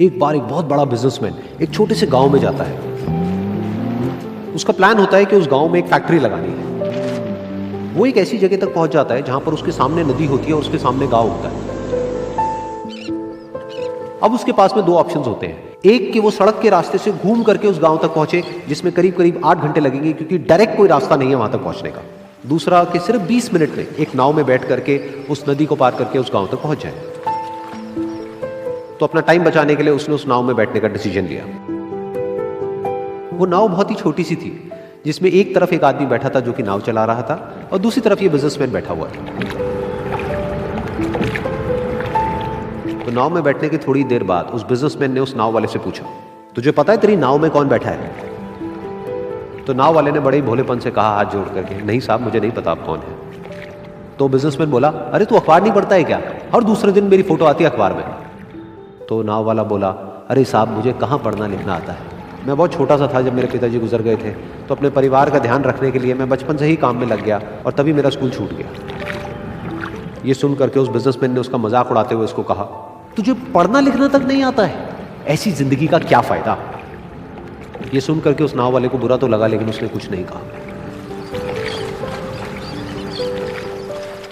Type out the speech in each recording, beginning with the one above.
एक बार एक बहुत बड़ा बिजनेसमैन एक छोटे से गांव में जाता है। उसका प्लान होता है कि उस गांव में एक फैक्ट्री लगानी है। वो एक ऐसी जगह तक पहुंच जाता है जहां पर उसके सामने नदी होती है और उसके सामने गांव होता है। अब उसके पास में दो ऑप्शंस होते हैं, एक कि वो सड़क के रास्ते से घूम करके उस गांव तक पहुंचे जिसमें करीब करीब 8 घंटे लगेंगे क्योंकि डायरेक्ट कोई रास्ता नहीं है वहां तक पहुंचने का। दूसरा कि सिर्फ 20 मिनट में एक नाव में बैठ करके उस नदी को पार करके उस गांव तक पहुंच जाए। तो अपना टाइम बचाने के लिए उसने उस नाव में बैठने का डिसीजन लिया। वो नाव बहुत ही छोटी सी थी जिसमें एक तरफ एक आदमी बैठा था जो कि नाव चला रहा था और दूसरी तरफ ये बिजनेसमैन बैठा हुआ था। तो नाव में बैठने की थोड़ी देर बाद उस बिजनेसमैन ने उस नाव वाले से पूछा, तुझे पता है तेरी नाव में कौन बैठा है? तो नाव वाले ने बड़े ही भोलेपन से कहा हाथ जोड़ करके, नहीं साहब मुझे नहीं पता आप कौन है। तो बिजनेसमैन बोला, अरे तू अखबार नहीं पढ़ता है क्या? हर दूसरे दिन मेरी फोटो आती है अखबार में। तो नाव वाला बोला, अरे साहब मुझे कहाँ पढ़ना लिखना आता है, मैं बहुत छोटा सा था जब मेरे पिताजी गुजर गए थे, तो अपने परिवार का ध्यान रखने के लिए मैं बचपन से ही काम में लग गया और तभी मेरा स्कूल छूट गया। ये सुन करके उस बिजनेसमैन ने उसका मजाक उड़ाते हुए उसको कहा, तुझे पढ़ना लिखना तक नहीं आता है, ऐसी जिंदगी का क्या फायदा? ये सुन करके उस नाव वाले को बुरा तो लगा लेकिन उसने कुछ नहीं कहा।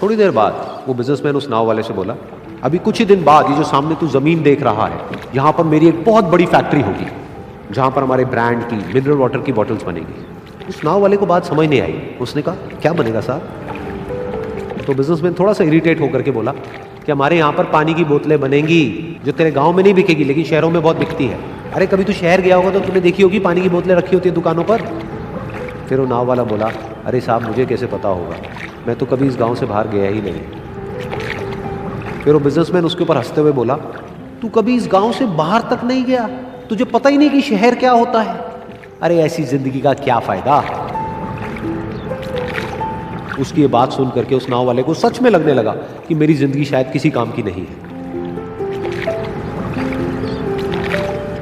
थोड़ी देर बाद वो बिजनेसमैन उस नाव वाले से बोला, अभी कुछ ही दिन बाद ये जो सामने तू जमीन देख रहा है, यहां पर मेरी एक बहुत बड़ी फैक्ट्री होगी जहां पर हमारे ब्रांड की मिनरल वाटर की बॉटल्स बनेगी। उस नाव वाले को बात समझ नहीं आई। उसने कहा, क्या बनेगा साहब? तो बिजनेसमैन थोड़ा सा इरिटेट होकर के बोला कि हमारे यहाँ पर पानी की बोतलें बनेंगी जो तेरे गांव में नहीं बिकेगी लेकिन शहरों में बहुत बिकती है। अरे कभी तू शहर गया होगा तो तूने देखी होगी पानी की बोतलें रखी होती है दुकानों पर। फिर वो नाव वाला बोला, अरे साहब मुझे कैसे पता होगा, मैं तो कभी इस गाँव से बाहर गया ही नहीं। फिर वो बिजनेसमैन उसके ऊपर हंसते हुए बोला, तू कभी इस गांव से बाहर तक नहीं गया, तुझे पता ही नहीं कि शहर क्या होता है? अरे ऐसी जिंदगी का क्या फायदा? उसकी ये बात सुन करके उस नाव वाले को सच में लगने लगा कि मेरी जिंदगी शायद किसी काम की नहीं है।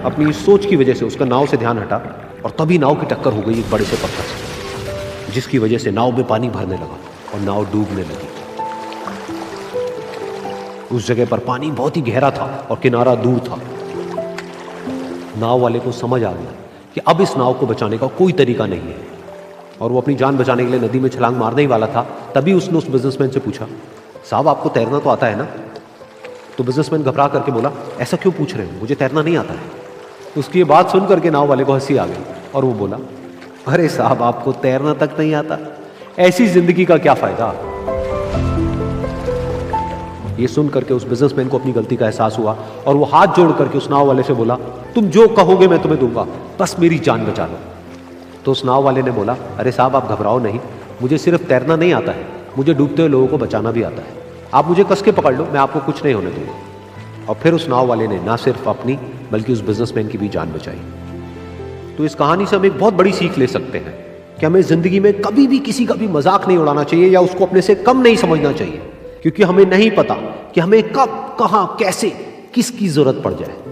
अपनी इस सोच की वजह से उसका नाव से ध्यान हटा और तभी नाव की टक्कर हो गई एक बड़े से पत्थर से, जिसकी वजह से नाव में पानी भरने लगा और नाव डूबने लगी। उस जगह पर पानी बहुत ही गहरा था और किनारा दूर था। नाव वाले को समझ आ गया कि अब इस नाव को बचाने का कोई तरीका नहीं है और वो अपनी जान बचाने के लिए नदी में छलांग मारने ही वाला था। तभी उसने उस बिजनेसमैन से पूछा, साहब आपको तैरना तो आता है ना? तो बिजनेसमैन घबरा करके बोला, ऐसा क्यों पूछ रहे हैं, मुझे तैरना नहीं आता है। उसकी ये बात सुन करके नाव वाले को हंसी आ गई और वो बोला, अरे साहब आपको तैरना तक नहीं आता, ऐसी जिंदगी का क्या फायदा? ये सुन करके उस बिजनेसमैन को अपनी गलती का एहसास हुआ और वो हाथ जोड़ करके उस नाव वाले से बोला, तुम जो कहोगे मैं तुम्हें दूंगा, बस मेरी जान बचा लो। तो उस नाव वाले ने बोला, अरे साहब आप घबराओ नहीं, मुझे सिर्फ तैरना नहीं आता है, मुझे डूबते हुए लोगों को बचाना भी आता है। आप मुझे कस के पकड़ लो, मैं आपको कुछ नहीं होने दूंगा। और फिर उस नाव वाले ने ना सिर्फ अपनी बल्कि उस बिजनेसमैन की भी जान बचाई। तो इस कहानी से हम एक बहुत बड़ी सीख ले सकते हैं कि हमें जिंदगी में कभी भी किसी का भी मजाक नहीं उड़ाना चाहिए या उसको अपने से कम नहीं समझना चाहिए, क्योंकि हमें नहीं पता कि हमें कब, कहां, कैसे, किसकी जरूरत पड़ जाए।